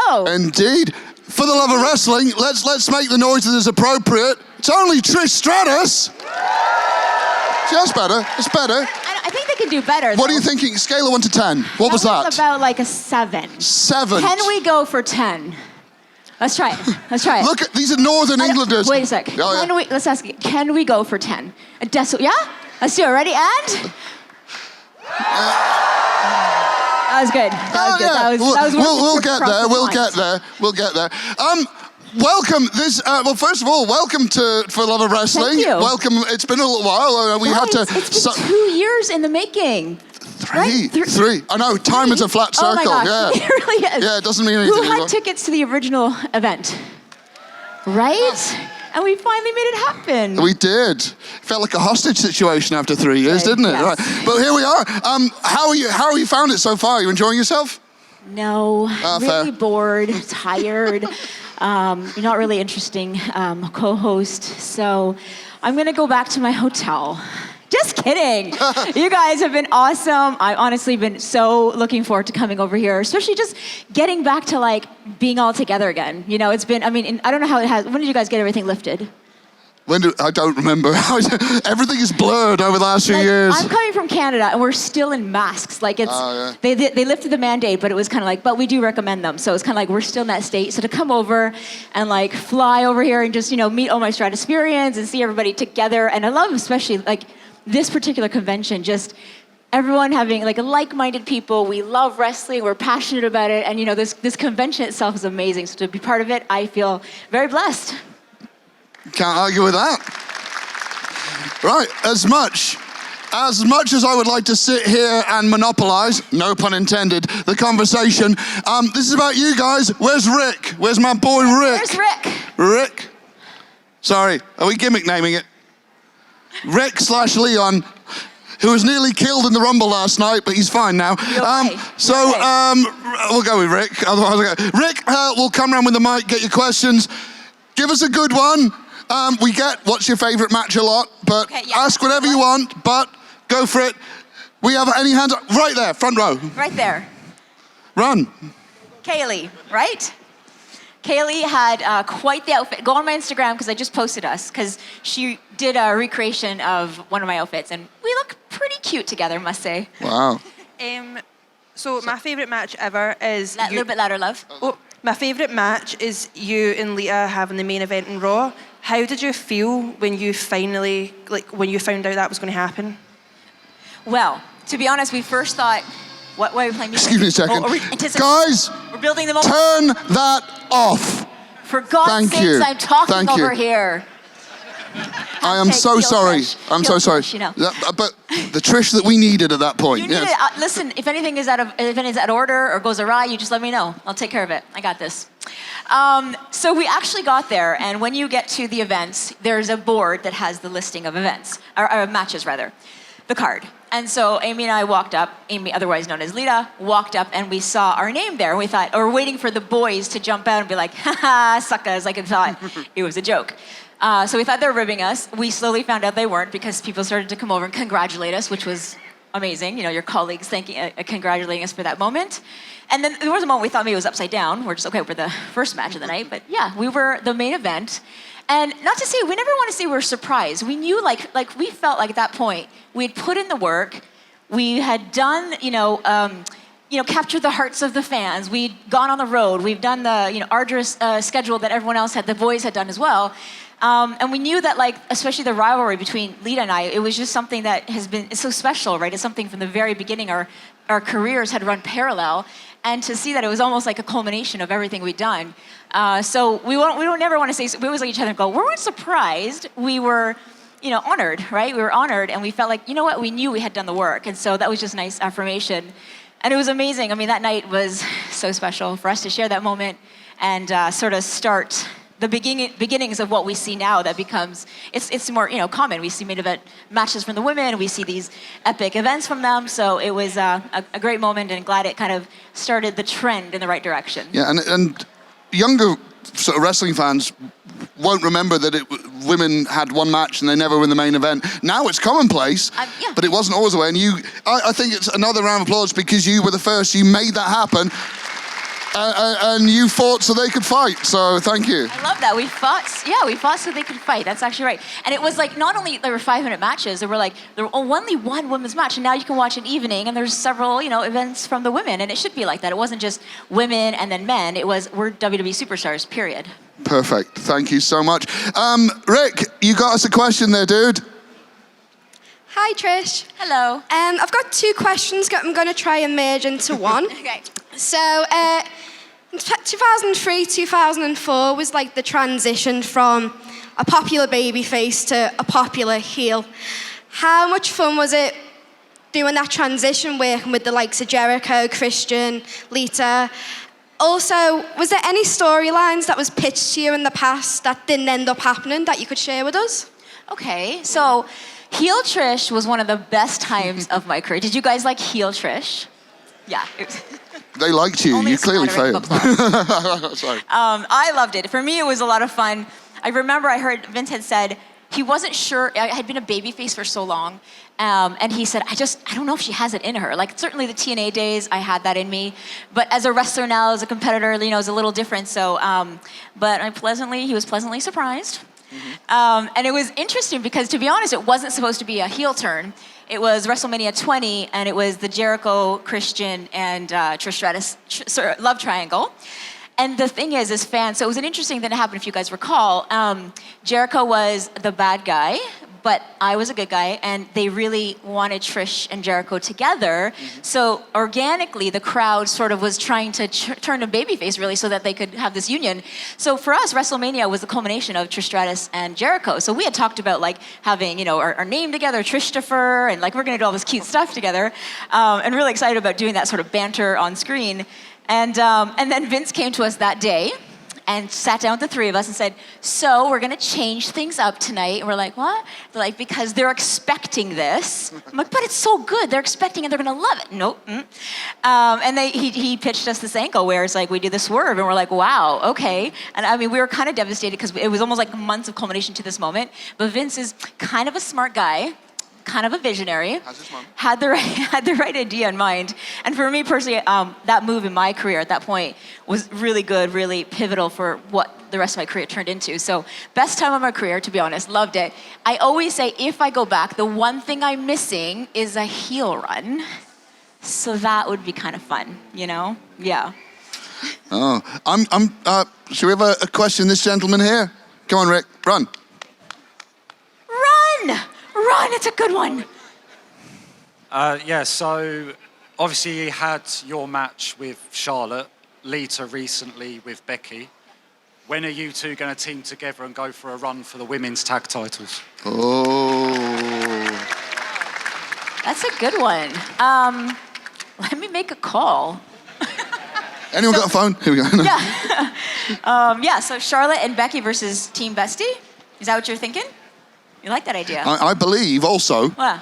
go. Indeed. For the love of wrestling, let's make the noises as appropriate. It's only Trish Stratus. See, that's better. It's better. I think they can do better. What are you thinking? Scale of 1 to 10. What was that? About like a 7. 7. Can we go for 10? Let's try it. Look at these are Northern Englanders. Wait a sec. Let's ask you. Can we go for 10? A decimal? Yeah. Let's do it. Ready? And. That was good. We'll get there. We'll get there. Welcome. Well, first of all, welcome to For Love of Wrestling. Thank you. Welcome. It's been a little while. It's been 2 years in the making. 3. I know. Time is a flat circle. Oh my gosh, yeah. it really is. Yeah, it doesn't mean anything. Who had tickets to the original event? Right? And we finally made it happen. We did. Felt like a hostage situation after 3 years, didn't it? Yes. Right. But here we are. How are you found it so far? Are you enjoying yourself? No, really fair. bored, tired. You're not really interesting co-host. So I'm gonna go back to my hotel. Just kidding. You guys have been awesome. I've honestly been so looking forward to coming over here, especially just getting back to like being all together again. You know, it's been, I don't know how it has, when did you guys get everything lifted? I don't remember. Everything is blurred over the last few years. I'm coming from Canada and we're still in masks. Like it's, they lifted the mandate, but it was kind of like, but we do recommend them. So it's kind of like, we're still in that state. So to come over and like fly over here and just, meet all my Stratusperians and see everybody together. And I love especially like this particular convention, just everyone having like like-minded people. We love wrestling. We're passionate about it. And this convention itself is amazing. So to be part of it, I feel very blessed. Can't argue with that. Right, as much as I would like to sit here and monopolize, no pun intended, the conversation, this is about you guys. Where's Rick? Where's my boy Rick? Where's Rick? Rick? Sorry, are we gimmick naming it? Rick/Leon, who was nearly killed in the Rumble last night, but he's fine now. We'll go with Rick. Otherwise, Rick will come around with the mic, get your questions. Give us a good one. We get what's your favorite match a lot, but ask whatever you want, but go for it. We have any hands up? Right there, front row. Right there. Run. Kaylee, right? Kaylee had quite the outfit. Go on my Instagram because I just posted us because she did a recreation of one of my outfits and we look pretty cute together, must say. Wow. So my favorite match ever is... A little bit louder, love. My favorite match is you and Lita having the main event in Raw. How did you feel when you finally, when you found out that was going to happen? Well, to be honest, we first thought, what are we playing music? Excuse me a second. Guys, we're building the moment. Turn that off. For God's sakes, I'm talking over here. I am so sorry. I'm so sorry. But the Trish that we needed at that point. Listen, if anything is out of order or goes awry, you just let me know. I'll take care of it. I got this. So we actually got there, and when you get to the events, there's a board that has the listing of events, or matches rather, the card. And so Amy and I walked up, Amy, otherwise known as Lita, walked up and we saw our name there. We thought, or we're waiting for the boys to jump out and be like, haha, suckers, like I thought it was a joke. So we thought they were ribbing us. We slowly found out they weren't because people started to come over and congratulate us, which was amazing. Your colleagues congratulating us for that moment. And then there was a moment we thought maybe it was upside down. We're just, okay, we're the first match of the night. But yeah, we were the main event. And not to say, we never want to say we were surprised. We knew, like we felt like at that point, we had put in the work. We had done, captured the hearts of the fans. We'd gone on the road. We've done the, arduous schedule that everyone else had, the boys had done as well. And we knew that, especially the rivalry between Lita and I, it was just something that it's so special, right? It's something from the very beginning, our careers had run parallel. And to see that it was almost like a culmination of everything we'd done. So we don't never want to say, we always look at each other and go, we weren't surprised. We were, honored, right? We were honored and we felt like, what? We knew we had done the work. And so that was just nice affirmation. And it was amazing. I mean, that night was so special for us to share that moment and sort of start the beginnings of what we see now that becomes, it's more, common. We see main event matches from the women. We see these epic events from them. So it was a great moment and glad it kind of started the trend in the right direction. Yeah, and younger sort of wrestling fans won't remember that women had one match and they never were in the main event. Now it's commonplace, but it wasn't always the way. And I think it's another round of applause because you were the first. You made that happen. And you fought so they could fight, so thank you. I love that. We fought so they could fight. That's actually right. And it was like, not only there were 5-minute matches, there were only one women's match, and now you can watch an evening, and there's several, events from the women, and it should be like that. It wasn't just women and then men. We're WWE superstars, period. Perfect. Thank you so much. Rick, you got us a question there, dude. Hi, Trish. Hello. I've got 2 questions I'm going to try and merge into one. Okay. So, 2003, 2004 was like the transition from a popular babyface to a popular heel. How much fun was it doing that transition, working with the likes of Jericho, Christian, Lita? Also, was there any storylines that was pitched to you in the past that didn't end up happening that you could share with us? Okay, so heel Trish was one of the best times of my career. Did you guys like heel Trish? Yeah. They liked you. Only You clearly failed. Sorry. I loved it. For me, it was a lot of fun. I remember I heard Vince had said he wasn't sure. I had been a babyface for so long. And he said, I don't know if she has it in her. Like, certainly the TNA days, I had that in me. But as a wrestler now, as a competitor, it's a little different. So, but he was pleasantly surprised. Mm-hmm. And it was interesting because, to be honest, it wasn't supposed to be a heel turn. It was WrestleMania 20, and it was the Jericho, Christian, and Trish Stratus love triangle. And the thing is fans, so it was an interesting thing that happened, if you guys recall. Jericho was the bad guy, but I was a good guy, and they really wanted Trish and Jericho together. Mm-hmm. So organically, the crowd sort of was trying to turn a babyface, really, so that they could have this union. So for us, WrestleMania was the culmination of Trish Stratus and Jericho. So we had talked about having, our name together, Trishtofer, and we're gonna do all this cute stuff together, and really excited about doing that sort of banter on screen. And then Vince came to us that day and sat down with the 3 of us and said, so we're gonna change things up tonight. And we're like, what? They're like, because they're expecting this. I'm like, but it's so good. They're expecting it. They're gonna love it. Nope. And he pitched us this angle where it's like we do the swerve, and we're like, wow, okay. And I mean, we were kind of devastated because it was almost like months of culmination to this moment. But Vince is kind of a smart guy, kind of a visionary, had the right idea in mind. And for me personally, that move in my career at that point was really good, really pivotal for what the rest of my career turned into. So best time of my career, to be honest, loved it. I always say, if I go back, the one thing I'm missing is a heel run. So that would be kind of fun, Yeah. Oh, should we have a question, this gentleman here? Come on, Rick, run. Run, it's a good one. So obviously you had your match with Charlotte, Lita recently with Becky. When are you two going to team together and go for a run for the women's tag titles? Oh. That's a good one. Let me make a call. Anyone got a phone? Here we go. Yeah. So Charlotte and Becky versus Team Bestie? Is that what you're thinking? You like that idea? I believe also. What?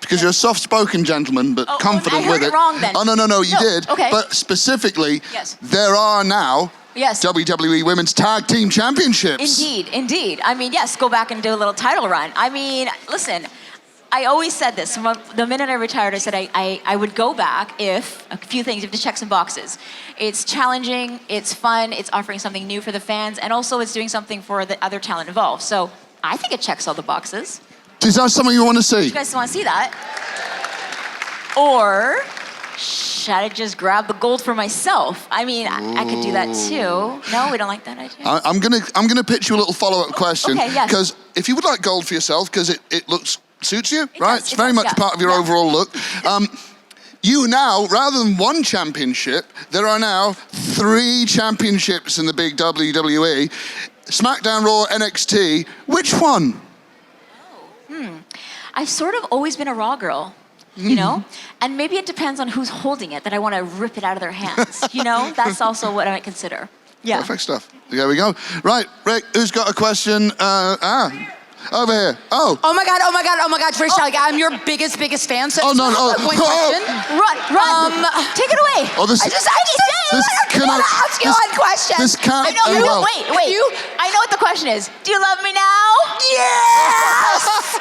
Because you're a soft-spoken gentleman, but confident with it. I heard it wrong then. Oh, no, you did. Okay. But specifically, yes, there are now WWE Women's Tag Team Championships. Indeed. I mean, yes, go back and do a little title run. I mean, listen, I always said this. From the minute I retired, I said I would go back if a few things, you have to check some boxes. It's challenging, it's fun, it's offering something new for the fans, and also it's doing something for the other talent involved. So I think it checks all the boxes. Is that something you want to see? You guys want to see that? Or should I just grab the gold for myself? I mean, I could do that too. No, we don't like that idea. I'm gonna pitch you a little follow-up question. Okay, yes. Because if you would like gold for yourself, because it suits you, right? It's very much part of your overall look. You now, rather than one championship, there are now 3 championships in the big WWE. SmackDown, Raw, NXT. Which one? I've sort of always been a Raw girl, And maybe it depends on who's holding it, that I want to rip it out of their hands, That's also what I might consider. Yeah. Perfect stuff. There we go. Right, Rick, who's got a question? Over here. Oh. Oh my God, Trish, I'm your biggest fan. So one question. Run. Take it away. Oh, this. I just want to ask you one question. This can't. Wait. I know what the question is. Do you love me now? Yes.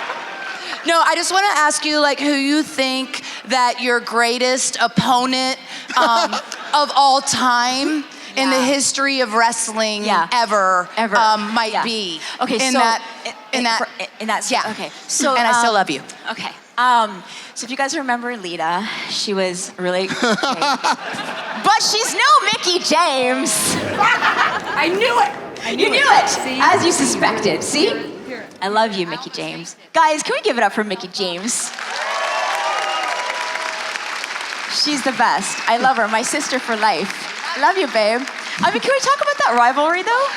No, I just want to ask you, who you think that your greatest opponent of all time in the history of wrestling ever might be. Okay, in so that yeah. Okay, so and I still love you. Okay. So if you guys remember Lita, she was really but she's no Mickie James. I knew it. You knew it, as you suspected. See? I love you, Mickie James. Guys, can we give it up for Mickie James? She's the best. I love her. My sister for life. Love you, babe. I mean, can we talk about that rivalry, though?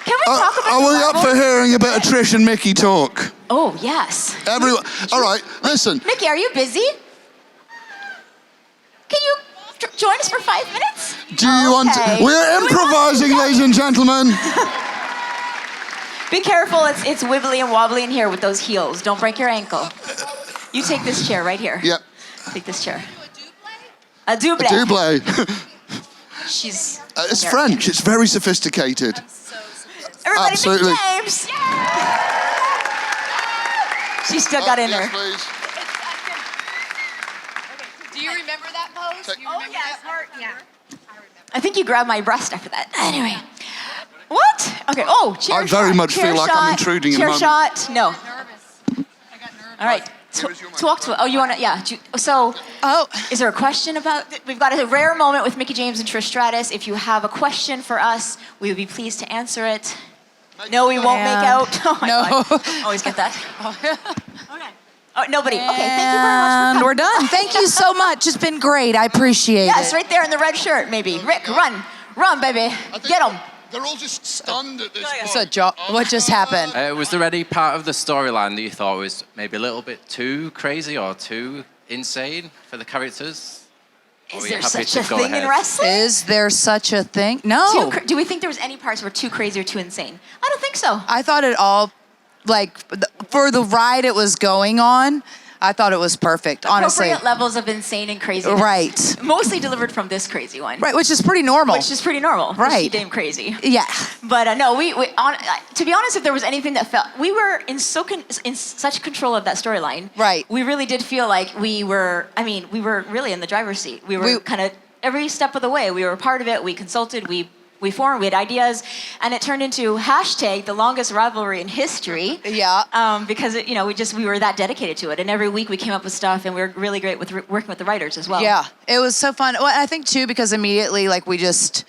Can we talk about Are we up for hearing a bit of Trish and Mickie talk? Oh, yes. Everyone, all right, listen. Mickie, are you busy? Can you join us for 5 minutes? Do you want to? We're improvising, ladies and gentlemen. Be careful, it's wibbly and wobbly in here with those heels. Don't break your ankle. You take this chair right here. Yep. Take this chair. A double. A double. She's... It's French. It's very sophisticated. Everybody, absolutely. Mickie James! She still got in there. Please. Do you remember that pose? I think you grabbed my breast after that. Anyway. What? Okay. Oh, chair I very shot. much Chair feel like shot. I'm intruding in a Chair moment. shot. No. All right. Talk to it. Oh, you want to? Yeah. So, is there a question about? We've got a rare moment with Mickie James and Trish Stratus. If you have a question for us, we would be pleased to answer it. No, we won't make out. Oh my God. Always get that. Okay. Oh, nobody. Okay. Thank you very much for And coming. we're done. Thank you so much. It's been great. I appreciate Yes, it. right there in the red shirt, maybe. Rick, run, baby, get him. They're all just stunned at this point. What just happened? Was there any part of the storyline that you thought was maybe a little bit too crazy or too insane for the characters? Or Is were you there happy such a to go thing in ahead? wrestling? Is there such a thing? No. Do we think there was any parts that were too crazy or too insane? I don't think so. I thought it all, like, for the ride it was going on, I thought it was perfect, honestly. Appropriate levels of insane and crazy. Right. Mostly delivered from this crazy one. Right, which is pretty normal. Which is pretty normal. Right. She damn crazy. Yeah. But no, to be honest, if there was anything that felt, we were in such control of that storyline. Right. We really did feel like we were really in the driver's seat. We were kind of every step of the way. We were a part of it. We consulted. We formed. We had ideas, and it turned into # the longest rivalry in history. Yeah. Because we were that dedicated to it, and every week we came up with stuff, and we were really great with working with the writers as well. Yeah, it was so fun. Well, I think too because immediately like we just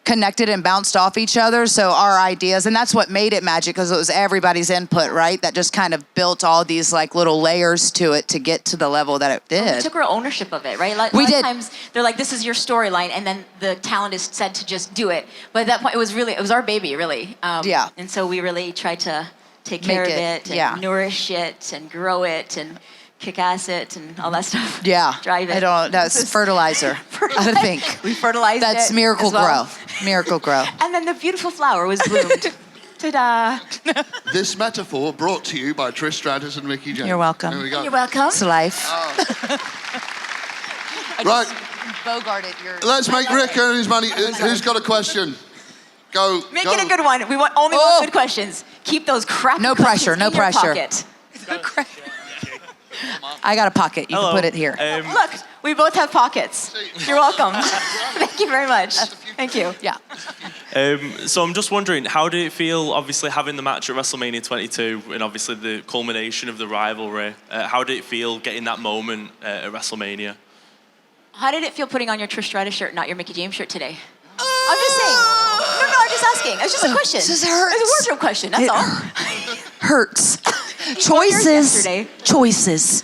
connected and bounced off each other. So our ideas, and that's what made it magic because it was everybody's input, right? That just kind of built all these like little layers to it to get to the level that it did. We took real ownership of it, right? We a lot did. of times they're like, this is your storyline, and then the talent is said to just do it. But at that point, it was our baby, really. Yeah. And so we really tried to take care of it and nourish it and grow it and kick ass it and all that stuff. Yeah. Drive it. That's fertilizer, I think. We fertilized it. That's Miracle as well. Grow. Miracle Grow. And then the beautiful flower was bloomed. Ta-da. This metaphor brought to you by Trish Stratus and Mickie James. You're welcome. There we go. You're welcome. It's life. Right. Bogarted your... Let's make Rick earn his money. Who's got a question? Go. Make go. it a good one. We want only one good questions. Keep those crap No pressure, questions no in your pressure. pocket. I got a pocket. You can put it here. Look, we both have pockets. You're welcome. Thank you very much. Thank you. Yeah. So I'm just wondering, how did it feel, obviously, having the match at WrestleMania 22 and obviously the culmination of the rivalry? How did it feel getting that moment at WrestleMania? How did it feel putting on your Trish Stratus shirt, not your Mickie James shirt today? I'm just saying. No, I'm just asking. It's just a question. This hurts. It's a wardrobe question, that's all. Hurts. wore yours Choices. yesterday. Choices.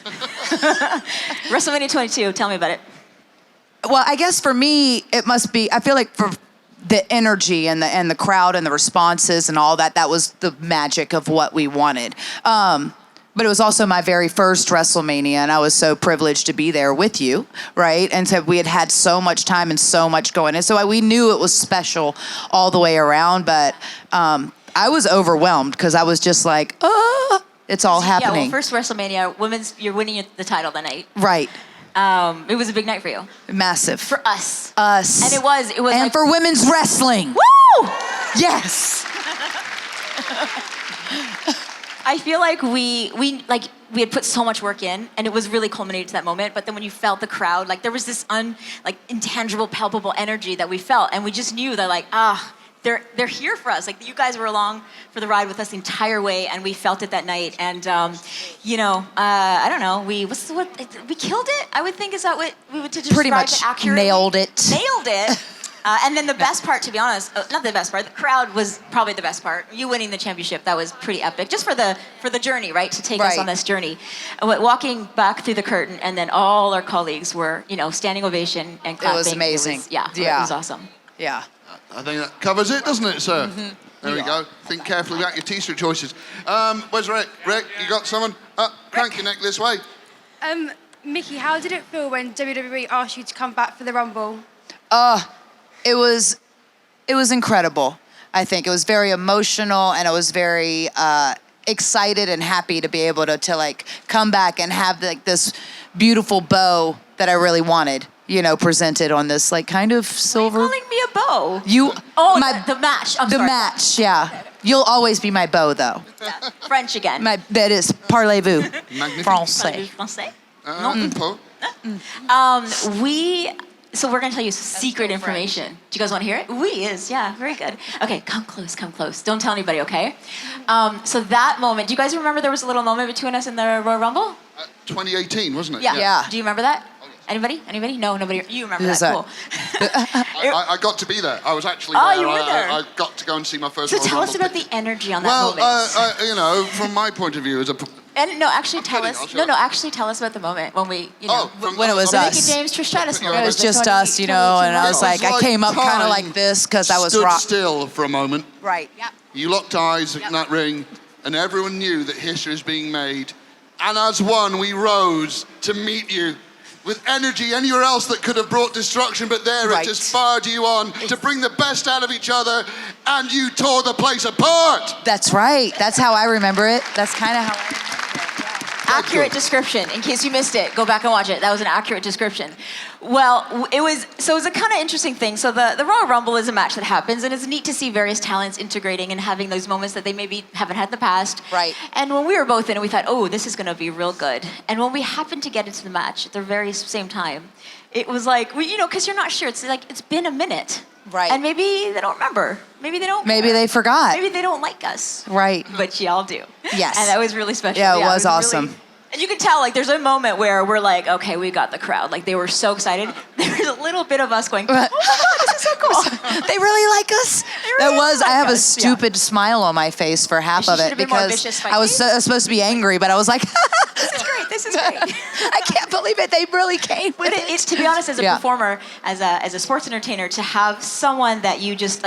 WrestleMania 22, tell me about it. Well, I guess for me, it must be, I feel like for the energy and the crowd and the responses and all that, that was the magic of what we wanted. But it was also my very first WrestleMania, and I was so privileged to be there with you, right? And so we had so much time and so much going. And so we knew it was special all the way around, but I was overwhelmed because I was just like, it's all happening. Yeah, well, first WrestleMania, you're winning the title that night. Right. It was a big night for you. Massive. For us. Us. And it was And like, for women's wrestling. woo! Yes. I feel like we had put so much work in, and it was really culminated to that moment. But then when you felt the crowd, like there was this intangible, palpable energy that we felt, and we just knew that they're here for us. Like you guys were along for the ride with us the entire way, and we felt it that night. And I don't know, we killed it. I would think is that what we would describe pretty much it accurately. nailed it. Nailed it. And then the best part, to be honest, not the best part, the crowd was probably the best part. You winning the championship, that was pretty epic. Just for the journey, right? To take us on this journey. Walking back through the curtain, and then all our colleagues were, standing ovation and clapping. It was amazing. It was awesome. Yeah. I think that covers it, doesn't it, sir? There we go. Think carefully about your T-shirt choices. Where's Rick? Rick, you got someone? Crank your neck this way. Mickie, how did it feel when WWE asked you to come back for the Rumble? It was incredible. I think it was very emotional, and I was very excited and happy to be able to come back and have this beautiful bow that I really wanted, presented on this kind of silver. Why are you calling me a bow? The match. The match, yeah. You'll always be my bow, though. Yeah. French again. That is parlez-vous. Français. Français. So we're gonna tell you secret information. Do you guys want to hear it? Yeah, very good. Okay, come close. Don't tell anybody, okay? So that moment, do you guys remember there was a little moment between us in the Royal Rumble? 2018, wasn't it? Yeah. Do you remember that? Anybody? No, nobody. You remember that? Cool. I got to be there. I was actually there. there. You were there. I got to go and see my first. So Royal tell us Rumble about the energy on that moment. From my point of view as a. And actually tell us about the moment when we, when it was us. Mickie James, Trish Stratus moment. It was just us, and I was like, I came up kind of like this because I was stood still for a moment. Right. Yeah. You locked eyes in that ring, and everyone knew that history is being made. And as one, we rose to meet you with energy anywhere else that could have brought destruction, but it just fired you on to bring the best out of each other, and you tore the place apart. That's right. That's how I remember it. That's kind of how I remember it. Accurate description. In case you missed it, go back and watch it. That was an accurate description. Well, it was a kind of interesting thing. So the Royal Rumble is a match that happens, and it's neat to see various talents integrating and having those moments that they maybe haven't had in the past. Right. And when we were both in it, we thought, oh, this is going to be real good. And when we happened to get into the match at the very same time, it was like, because you're not sure. It's like, it's been a minute. Right. And maybe they don't remember. Maybe they don't. Maybe they forgot. Maybe they don't like us. Right. But y'all do. Yes. And that was really special. Yeah, it was awesome. Really, and you can tell, there's a moment where we're like, okay, we got the crowd. They were so excited. There's a little bit of us going, oh my God, this is so cool. They really like us. I have a stupid smile on my face for half of it because I was supposed to be angry, but I was like, this is great. I can't believe it. They really came with it. It's, to be honest, as a performer, as a sports entertainer, to have someone that you just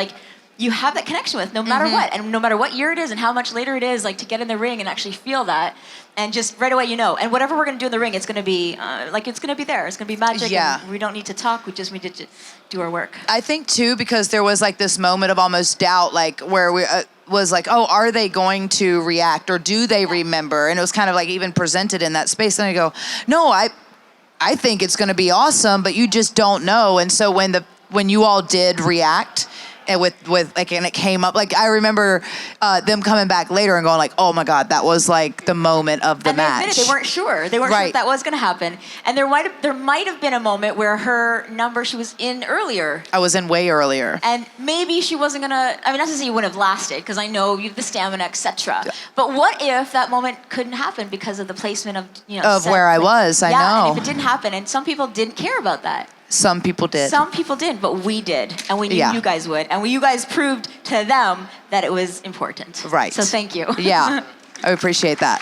you have that connection with no matter what, and no matter what year it is and how much later it is, to get in the ring and actually feel that, and just right away and whatever we're going to do in the ring, it's going to be it's going to be there. It's going to be magic. Yeah. And we don't need to talk. We just need to do our work. I think too, because there was this moment of almost doubt, where we was are they going to react or do they remember? And it was kind of even presented in that space. And I go, no, I think it's going to be awesome, but you just don't know. And so when you all did react, and and it came up, I remember them coming back later and going oh my God, that was the moment of the match. And they weren't sure. They weren't sure if that was going to happen. And there might have been a moment where her number, she was in earlier. I was in way earlier. And maybe she wasn't going to, not to say you wouldn't have lasted, because I know you have the stamina, etc. Yeah. But what if that moment couldn't happen because of the placement of where I was? I know. And if it didn't happen, and some people didn't care about that. Some people did. Some people didn't, but we did. And we knew you guys would. And you guys proved to them that it was important. Right. So thank you. Yeah, I appreciate that.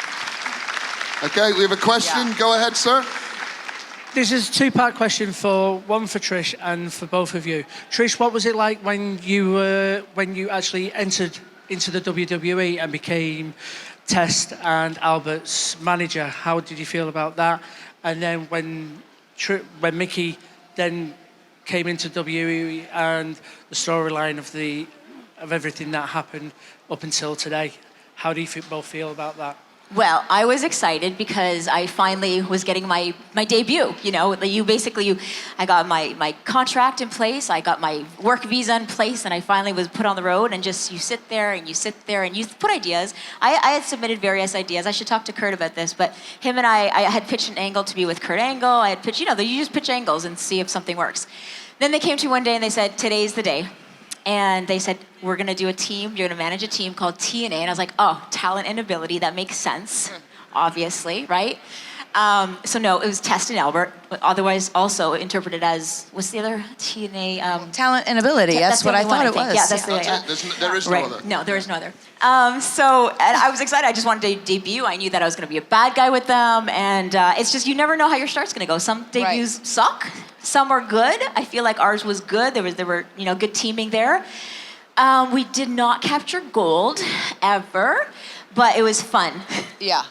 Okay, we have a question. Yeah. Go ahead, sir. This is a two-part question, one for Trish and for both of you. Trish, what was it like when you actually entered into the WWE and became Test and Albert's manager? How did you feel about that? And then when Mickie then came into WWE and the storyline of everything that happened up until today, how do you both feel about that? Well, I was excited because I finally was getting my debut. You know, I got my contract in place, I got my work visa in place, and I finally was put on the road. And just you sit there and you put ideas. I had submitted various ideas. I should talk to Kurt about this, but him and I had pitched an angle to be with Kurt Angle. I had pitched, you just pitch angles and see if something works. Then they came to me one day and they said, today's the day. And they said, we're going to do a team. You're going to manage a team called TNA. And I was like, oh, talent and ability. That makes sense, obviously, right? So no, it was Test and Albert, but otherwise also interpreted as, what's the other TNA? Talent and ability. That's what I thought it was. Yeah, that's There is no other. No, there is no other. So and I was excited. I just wanted to debut. I knew that I was going to be a bad guy with them. And it's just, you never know how your start's going to go. Some debuts suck. Some are good. I feel like ours was good. There were good teaming there. We did not capture gold ever, but it was fun. Yeah.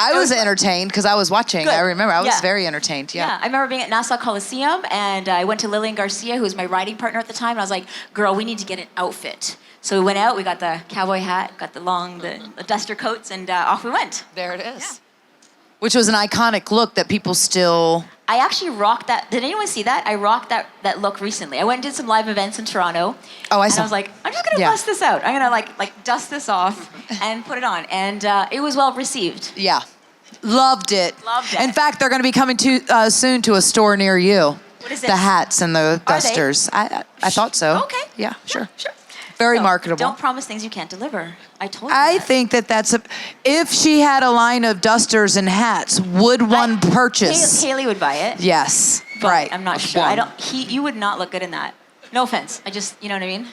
I was entertained because I was watching. Good. I remember I was Yeah. very entertained. Yeah. I remember being at Nassau Coliseum, and I went to Lillian Garcia, who was my riding partner at the time, and I was like, girl, we need to get an outfit. So we went out, we got the cowboy hat, got the duster coats, and off we went. There it is. Yeah. Which was an iconic look that people still... I actually rocked that. Did anyone see that? I rocked that look recently. I went and did some live events in Toronto. Oh, I saw. And I was like, I'm just going to bust this out. I'm going to like dust this off and put it on. And it was well received. Yeah. Loved it. Loved it. In fact, they're going to be coming soon to a store near you. What is it? The hats and the Are dusters. I thought so. Okay. Yeah, sure. Sure. Very So, marketable. Don't promise things you can't deliver. I told you I that. think that's if she had a line of dusters and hats, would one purchase? Haley would buy it. Yes. But Right. I'm not sure. You would not look good in that. No offense. You know what I mean?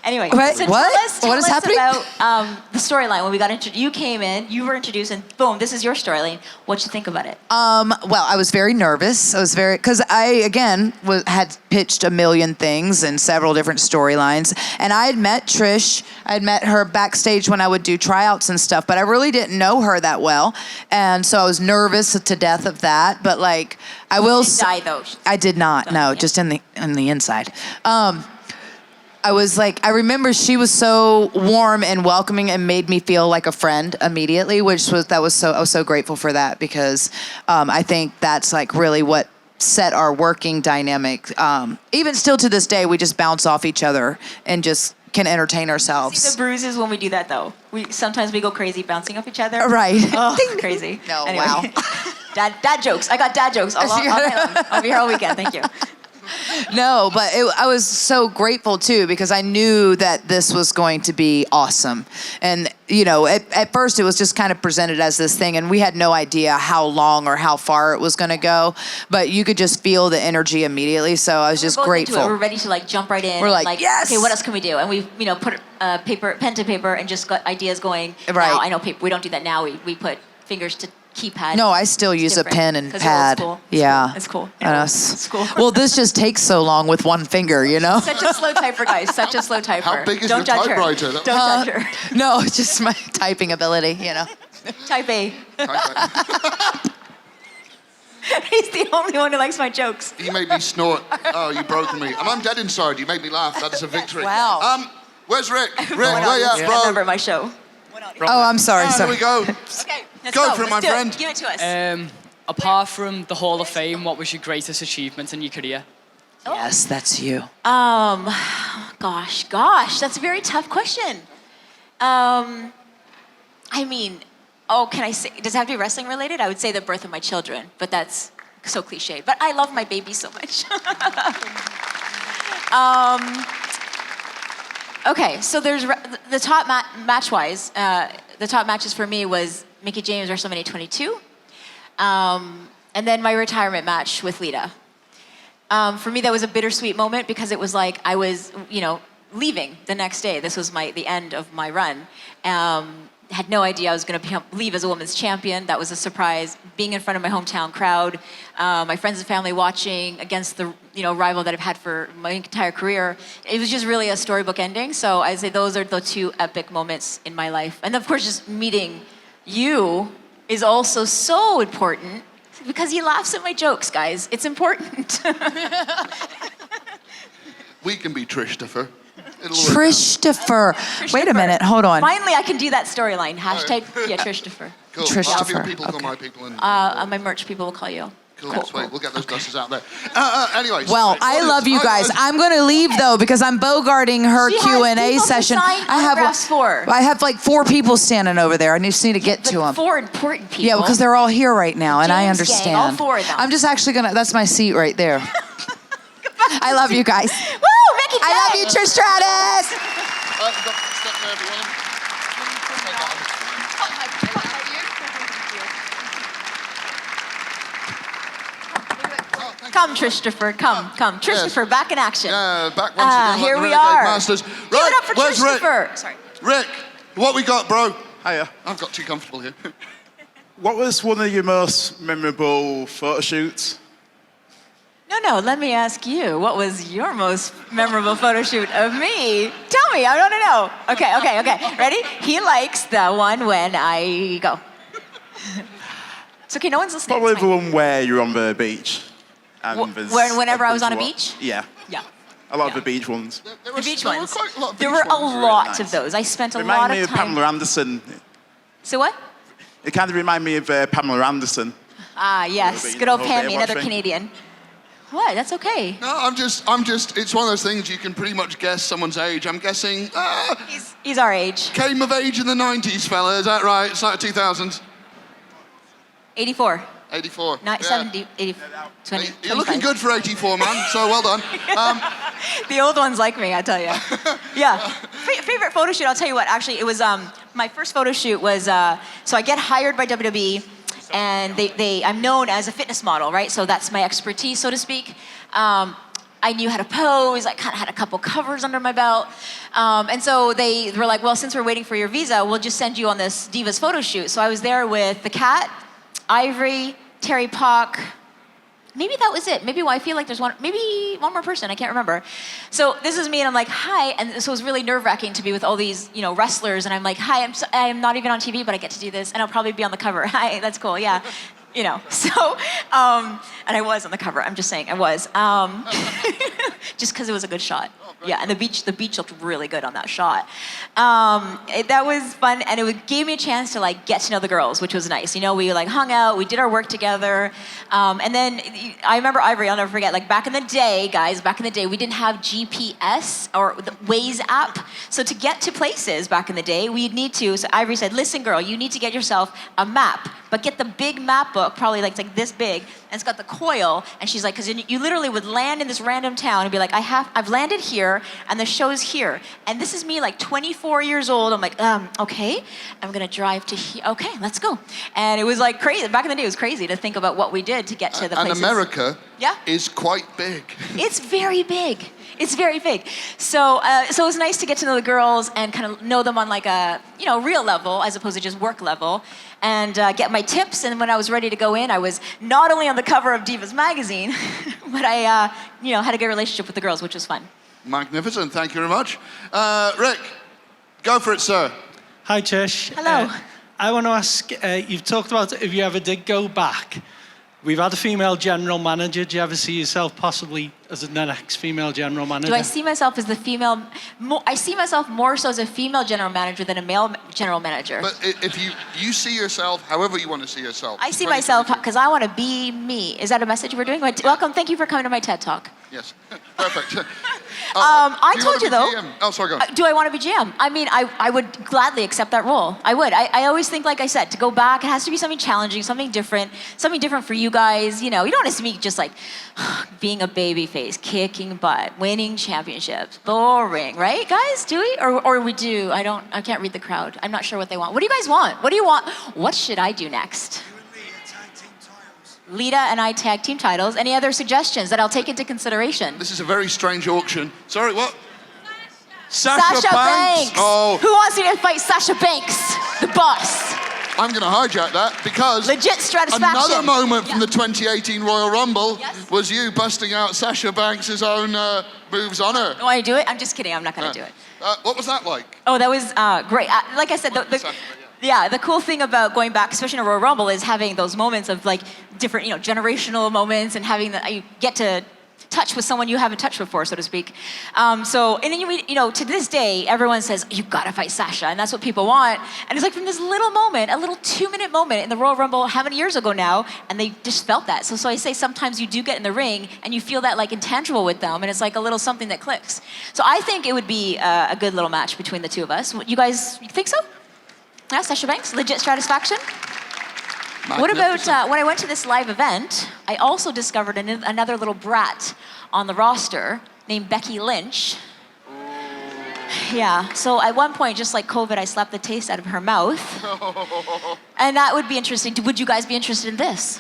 Anyway, What? so What? tell What is us happening? about the storyline when we got introduced. You came in, you were introduced, and boom, this is your storyline. What'd you think about it? Well, I was very nervous. Because I, again, had pitched a million things and several different storylines. And I had met Trish. I had met her backstage when I would do tryouts and stuff, but I really didn't know her that well. And so I was nervous to death of that. But, I will die, though. I did not, no, yeah. just in the inside. I was I remember she was so warm and welcoming and made me feel like a friend immediately, I was so grateful for that because I think that's really what set our working dynamic. Even still to this day, we just bounce off each other and just can entertain ourselves. See the bruises when we do that, though. Sometimes we go crazy bouncing off each other. Right. Oh, crazy. No, anyway. wow. Dad jokes. I got dad jokes. I'll be here all weekend. Thank you. No, but I was so grateful too because I knew that this was going to be awesome. And, at first it was just kind of presented as this thing and we had no idea how long or how far it was going to go, but you could just feel the energy immediately. So I was just grateful. We're ready to jump right in. We're yes! Okay, what else can we do? And we, put pen to paper and just got ideas going. Right. Now, I know paper. We don't do that now. We put fingers to keypad. No, I still use a pen and pad. Yeah. It's cool. It's cool. Well, this just takes so long with one finger, Such a slow typer, guys. Such a slow typer. How big is Don't your judge her. typewriter? Don't judge her. No, it's just my typing ability, Type A. He's the only one who likes my jokes. You made me snort. Oh, you broken me. And I'm dead inside. You make me laugh. That is a victory. Wow. Where's Rick? Rick, where you at, bro? I remember my show. Oh, I'm sorry. There we go. Okay, let's Go for it, my Let's do friend. Give it to us. Apart from the Hall of Fame, what was your greatest achievement in your career? Yes, that's you. Gosh, that's a very tough question. Can I say, does it have to be wrestling related? I would say the birth of my children, but that's so cliche. But I love my baby so much. Okay, so there's the top match-wise, the top matches for me was Mickie James, Wrestlemania 22, and then my retirement match with Lita. For me, that was a bittersweet moment because it was I was, leaving the next day. This was the end of my run. Had no idea I was going to leave as a women's champion. That was a surprise. Being in front of my hometown crowd, my friends and family watching against the rival that I've had for my entire career. It was just really a storybook ending. So I'd say those are the two epic moments in my life. And of course, just meeting you is also so important because he laughs at my jokes, guys. It's important. We can be Trish-topher. Tristopher. Wait a minute, hold on. Finally, I can do that storyline. Hashtag, yeah, Tristopher. Cool. Tristopher, I'll have your people call okay. my people. And, My merch people will call you. cool, sweet. We'll get those buses out there. Anyways. Well, I love you guys. I'm going to leave though because I'm bogarting her She has Q&A people to session. sign autographs for. I have like 4 people standing over there. I just need to get to them. 4 important people. Yeah, because they're all here right now, and I James gang, understand. all 4 of them. I'm just actually gonna. That's my seat right there. I love you guys. Woo, Mickie James! I love you, Trish Stratus. Step there, everyone. Come, Tristopher, come. Tristopher, back in action. Yeah, back once again. Here like we Renegade are. Masters. Give it Right, up for where's Rick? Tristopher. Sorry. Rick, what we got, bro? Hiya. I've got too comfortable here. What was one of your most memorable photo shoots? No, let me ask you. What was your most memorable photo shoot of me? Tell me, I want to know. Okay. Ready? He likes the one when I go. It's okay, no one's listening. Probably the one where you're on the beach. And Whenever I was on a beach? Yeah. Yeah. A lot of the beach ones. The beach ones. Quite a lot of There beach were a ones. lot of those. I spent a lot Remind me of of time. Pamela Anderson. So what? It kind of reminded me of Pamela Anderson. Ah, yes. Little bit, Good old little bit Pammy, of another watching. Canadian. What? That's okay. No, I'm just, it's one of those things you can pretty much guess someone's age. I'm guessing, He's our age. came of age in the 90s, fella, is that right? It's like 2000s? 84. 84. Not yeah. 70, 80, 20, You're looking 25. good for 84, man, so well done. The old ones like me, I tell you. Yeah. Favorite photo shoot, I'll tell you what, actually, it was, my first photo shoot was, so I get hired by WWE, and I'm known as a fitness model, right? So that's my expertise, so to speak. I knew how to pose, I kind of had a couple covers under my belt. And so they were like, well, since we're waiting for your visa, we'll just send you on this Divas photo shoot. So I was there with the Cat, Ivory, Terry Pock. Maybe that was it. Maybe I feel like there's one more person. I can't remember. So this is me, and I'm like, hi. And so it was really nerve-wracking to be with all these, wrestlers. And I'm like, hi. I'm not even on TV, but I get to do this, and I'll probably be on the cover. Hi, that's cool. Yeah, So, and I was on the cover. I'm just saying, I was. Just because it was a good shot. Yeah, and the beach looked really good on that shot. That was fun, and it gave me a chance to get to know the girls, which was nice. We hung out, we did our work together, and then I remember Ivory. I'll never forget. Back in the day, guys, we didn't have GPS or the Waze app, so to get to places back in the day, we'd need to. So Ivory said, "Listen, girl, you need to get yourself a map, but get the big map book, probably like this big, and it's got the coil." And she's like, "Because you literally would land in this random town and be like, I've landed here, and the show's here, and this is me 24 years old." I'm like, okay, I'm gonna drive to here. Okay, let's go. And it was crazy. Back in the day, it was crazy to think about what we did to get to the places. And America is quite big. It's very big. It's very big. So it was nice to get to know the girls and kind of know them on a real level as opposed to just work level, and get my tips. And when I was ready to go in, I was not only on the cover of Divas magazine, but I had a good relationship with the girls, which was fun. Magnificent. Thank you very much. Rick, go for it, sir. Hi, Trish. Hello. I want to ask, you've talked about if you ever did go back. We've had a female general manager. Do you ever see yourself possibly as the next female general manager? Do I see myself as the female? I see myself more so as a female general manager than a male general manager. But if you see yourself however you want to see yourself. I see myself because I want to be me. Is that a message we're doing? Welcome. Thank you for coming to my TED Talk. Yes. Perfect. I told you though. GM? Oh, sorry, go. Do I want to be GM? I mean, I would gladly accept that role. I would. I always think, like I said, to go back, it has to be something challenging, something different for you guys. You don't want to see me just being a baby face, kicking butt, winning championships. Boring, right, guys? Do we? Or we do? I can't read the crowd. I'm not sure what they want. What do you guys want? What do you want? What should I do next? Lita and I tag team titles. Any other suggestions that I'll take into consideration? This is a very strange auction. Sorry, what? Sasha Banks. Oh. Who wants me to fight Sasha Banks, the boss? I'm going to hijack that because legit Stratusfaction. Another moment from the 2018 Royal Rumble was you busting out Sasha Banks' own moves on her. Want to do it? I'm just kidding. I'm not going to do it. What was that like? Oh, that was great. Like I said, the cool thing about going back, especially in a Royal Rumble, is having those moments of different, generational moments, and having you get to touch with someone you haven't touched before, so to speak. And then to this day, everyone says, you gotta fight Sasha, and that's what people want. And it's like from this little moment, a little 2-minute moment in the Royal Rumble, how many years ago now, and they just felt that. So I say sometimes you do get in the ring and you feel that like intangible with them, and it's like a little something that clicks. So I think it would be a good little match between the two of us. You guys think so? Yeah, Sasha Banks, legit Stratusfaction? What about when I went to this live event, I also discovered another little brat on the roster named Becky Lynch. Yeah, so at one point, just like COVID, I slapped the taste out of her mouth. And that would be interesting. Would you guys be interested in this?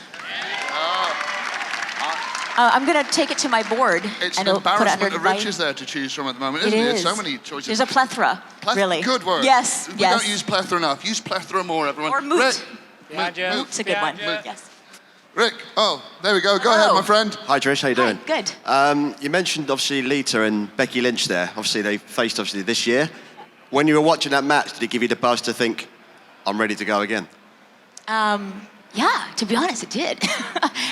I'm going to take it to my board. It's and an put it embarrassment under of riches there to choose from at the moment, isn't it? is. So many choices. There's a plethora, really. Good word. Yes, We don't use plethora enough. Use plethora more, everyone. Or moot. Rick. It's a good one. Yes. Rick, there we go. Go ahead, my friend. Hi, Trish. How you doing? Good. You mentioned, obviously, Lita and Becky Lynch there. Obviously, they faced, this year. When you were watching that match, did it give you the buzz to think, I'm ready to go again? Yeah, to be honest, it did.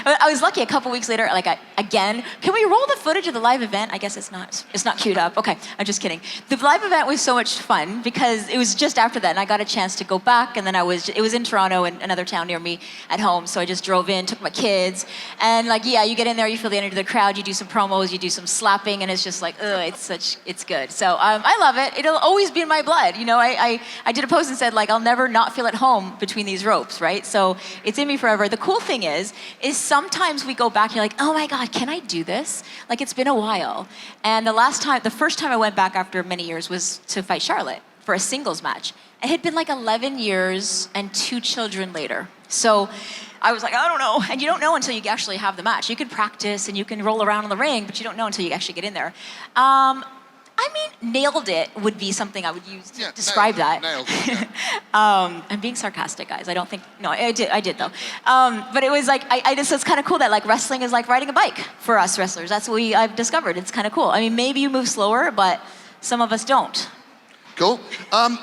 I was lucky a couple weeks later, again, can we roll the footage of the live event? I guess it's not queued up. Okay, I'm just kidding. The live event was so much fun because it was just after that and I got a chance to go back, and then it was in Toronto and another town near me at home, so I just drove in, took my kids, and you get in there, you feel the energy of the crowd, you do some promos, you do some slapping, and it's just like, it's good. So I love it. It'll always be in my blood. I did a post and said, I'll never not feel at home between these ropes, right? So it's in me forever. The cool thing is sometimes we go back and you're like, oh my God, can I do this? It's been a while. And the first time I went back after many years was to fight Charlotte for a singles match. It had been 11 years and 2 children later. So I was like, I don't know. And you don't know until you actually have the match. You can practice and you can roll around in the ring, but you don't know until you actually get in there. Nailed it would be something I would use to describe that. Nailed it, yeah. I'm being sarcastic, guys. I don't think, no, I did though. But it was it's kind of cool that wrestling is like riding a bike for us wrestlers. That's what I've discovered. It's kind of cool. Maybe you move slower, but some of us don't. Cool.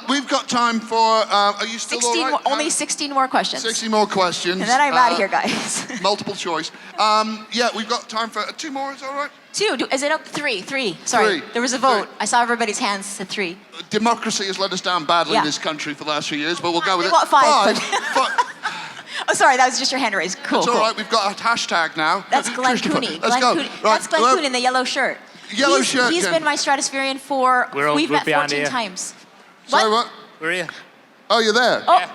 We've got time for, are you still all right? Only 16 more questions. 16 more questions. And then I'm out of here, guys. Multiple choice. We've got time for 2 more, is that all right? 2, is it up? 3, sorry. 3. There was a vote. I saw everybody's hands said 3. Democracy has let us down badly in this country for the last few years, but we'll go with it. What, 5? 5. Oh, sorry, that was just your hand raised. Cool. It's all right, we've got a hashtag now. That's Glenn Cooney. Let's go. Right. Right. That's Glenn Cooney in the yellow shirt. Shirt. He's been my Stratuspherian for, we've met 14 times. Sorry, what? We're here. Oh, you're there? Oh,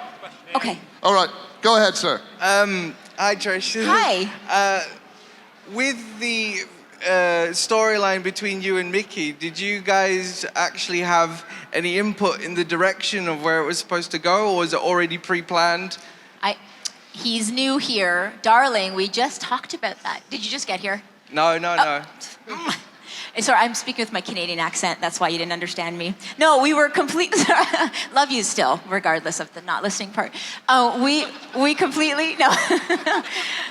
okay. All right, go ahead, sir. Hi, Trish. Hi. With the storyline between you and Mickie, did you guys actually have any input in the direction of where it was supposed to go, or was it already pre-planned? He's new here. Darling, we just talked about that. Did you just get here? No. Sorry, I'm speaking with my Canadian accent. That's why you didn't understand me. No, we were completely... Love you still, regardless of the not listening part. We completely... No.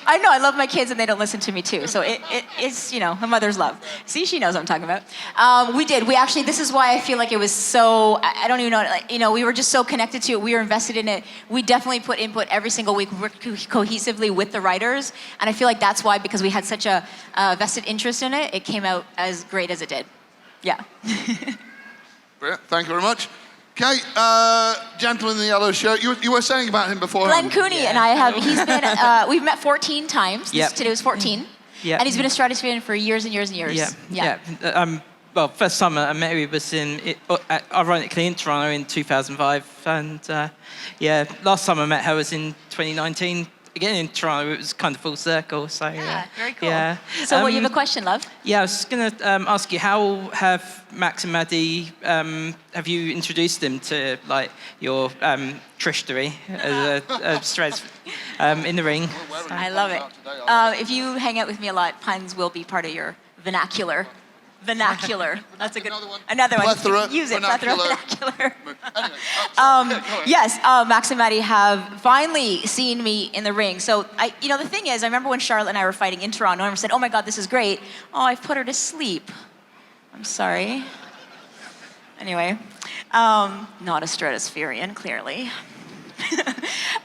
I know, I love my kids and they don't listen to me too. So it's, a mother's love. See, she knows what I'm talking about. We did. We actually, this is why I feel like it was so... I don't even know. We were just so connected to it. We were invested in it. We definitely put input every single week. We worked cohesively with the writers. And I feel like that's why, because we had such a vested interest in it, it came out as great as it did. Yeah. Brilliant. Thank you very much. Okay, gentleman in the yellow shirt. You were saying about him before. Glenn Cooney and I have. He's been. We've met 14 times. Today was 14. Yeah. And he's been a Stratuspherian for years and years and years. Yeah. Well, first time I met him was ironically in Toronto in 2005, and last time I met her was in 2019. Again in Toronto, it was kind of full circle. So very cool. Yeah. So, you have a question, love? Yeah, I was going to ask you, how have Max and Maddie? Have you introduced them to your Trishdery as a stress in the ring? I love it. If you hang out with me a lot, puns will be part of your vernacular. That's a good one. Another one. Plethora. Use it. Vernacular. Plethora vernacular. Anyway, yes, Max and Maddie have finally seen me in the ring. So, the thing is, I remember when Charlotte and I were fighting in Toronto, and I said, oh my God, this is great. Oh, I've put her to sleep. I'm sorry. Anyway, not a Stratuspherian, clearly.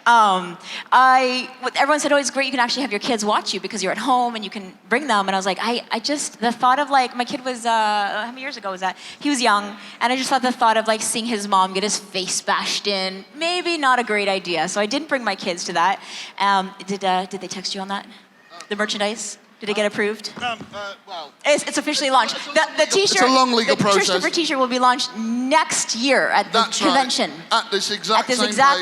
Everyone said, oh, it's great you can actually have your kids watch you because you're at home and you can bring them. And I was like, I just, the thought of like, my kid was, how many years ago was that? He was young. And I just thought the thought of like seeing his mom get his face bashed in, maybe not a great idea. So I didn't bring my kids to that. Did they text you on that? The merchandise? Did it get approved? Well, it's officially launched. The T-shirt. It's a long legal process. The Trish Stratus T-shirt will be launched next year at the convention. Right. At this exact place,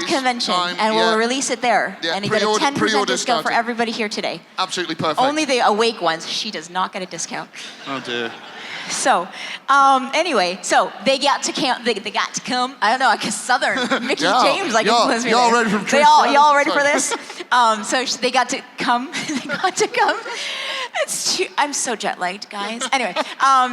convention, time, and we'll release it there. Yeah, and you get a 10% discount for everybody here today. Absolutely perfect. Only the awake ones. She does not get a discount. Oh dear. So, anyway, so they got to come. They got to come. I don't know, like a Southern Mickie James, like influenced me. Y'all ready for Trish? Y'all ready for this? So they got to come. They got to come. I'm so jet lagged, guys. Anyway,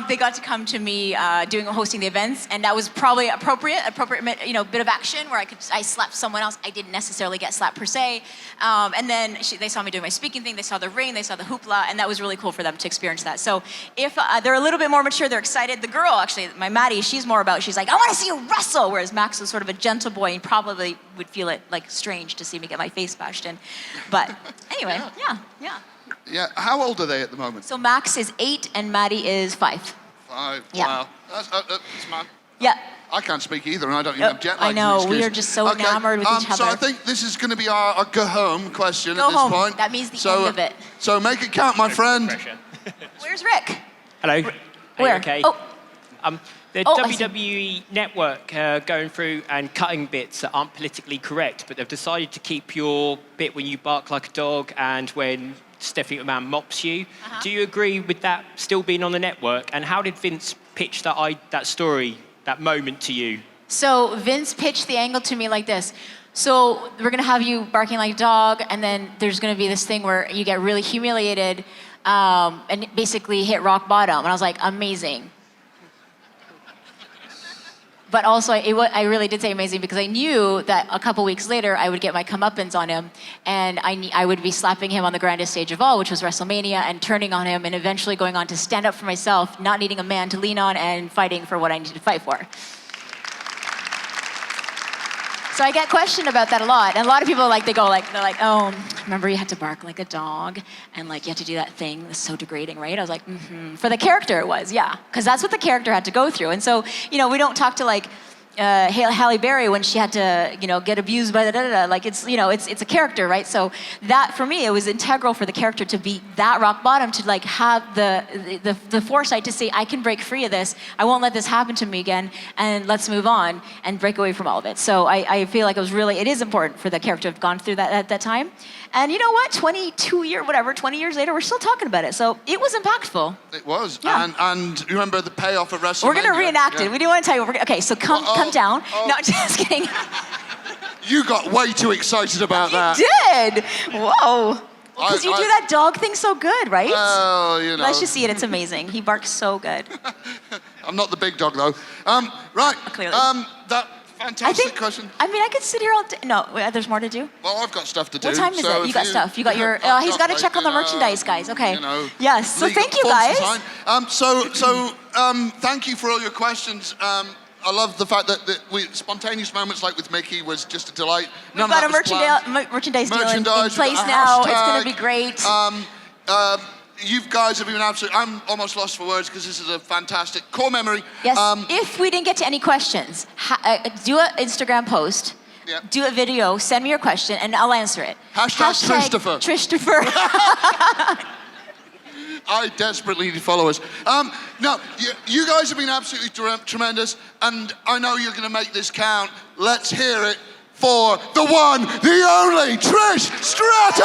they got to come to me hosting the events, and that was probably appropriate, bit of action where I slapped someone else. I didn't necessarily get slapped per se, and then they saw me doing my speaking thing. They saw the ring, they saw the hoopla, and that was really cool for them to experience that. So if they're a little bit more mature, they're excited. The girl, actually, my Maddie, she's like, I want to see you wrestle, whereas Max was sort of a gentle boy and probably would feel it like strange to see me get my face bashed in. But anyway, yeah. Yeah, how old are they at the moment? So Max is 8 and Maddie is 5. 5, Yeah. wow. That's mad. Yeah. I can't speak either, and I don't even have jet lag. I know, we are just so enamored with each other. So I think this is going to be our go home question go at this home. point. That means the end of it. So make it count, my friend. Where's Rick? Hello. Where? Okay. Oh. The WWE Network going through and cutting bits that aren't politically correct, but they've decided to keep your bit when you bark like a dog and when Stephanie McMahon mops you. Do you agree with that still being on the network? And how did Vince pitch that story, that moment to you? So Vince pitched the angle to me like this. So we're going to have you barking like a dog, and then there's going to be this thing where you get really humiliated and basically hit rock bottom. And I was like, amazing. But also, I really did say amazing because I knew that a couple weeks later I would get my comeuppance on him, and I would be slapping him on the grandest stage of all, which was Wrestlemania, and turning on him, and eventually going on to stand up for myself, not needing a man to lean on, and fighting for what I needed to fight for. So I get questioned about that a lot, and a lot of people they're like, oh, remember you had to bark like a dog, and you had to do that thing that's so degrading, right? I was like, For the character it was, yeah, because that's what the character had to go through, and so we don't talk to Halle Berry when she had to get abused by it's a character, right? So that for me it was integral for the character to be that rock bottom, to have the foresight to say I can break free of this, I won't let this happen to me again, and let's move on and break away from all of it. So I feel like it is important for the character to have gone through that at that time. And you know what? 20 years later, we're still talking about it. So it was impactful. It was. Yeah. And you remember the payoff at WrestleMania? We're going to reenact it. We do want to tell you. Okay, so come down. No, just kidding. You got way too excited about that. You did. Whoa. Because you do that dog thing so good, right? Well, Let's just see it. It's amazing. He barks so good. I'm not the big dog, though. Right. Clearly. That fantastic question. I could sit here all day. No, there's more to do. Well, I've got stuff to do. What time is it? You got stuff. You got your. He's got to check on the merchandise, guys. Okay. Yes. So thank you, guys. Thank you for all your questions. I love the fact that spontaneous moments like with Mickie was just a delight. We've got a merchandise deal in place now. It's going to be great. You guys have been absolutely. I'm almost lost for words because this is a fantastic core memory. Yes. If we didn't get to any questions, do an Instagram post. Yep. Do a video. Send me your question, and I'll answer it. Hashtag Trishtopher. I desperately need followers. No, you guys have been absolutely tremendous, and I know you're going to make this count. Let's hear it for the one, the only Trish Stratus!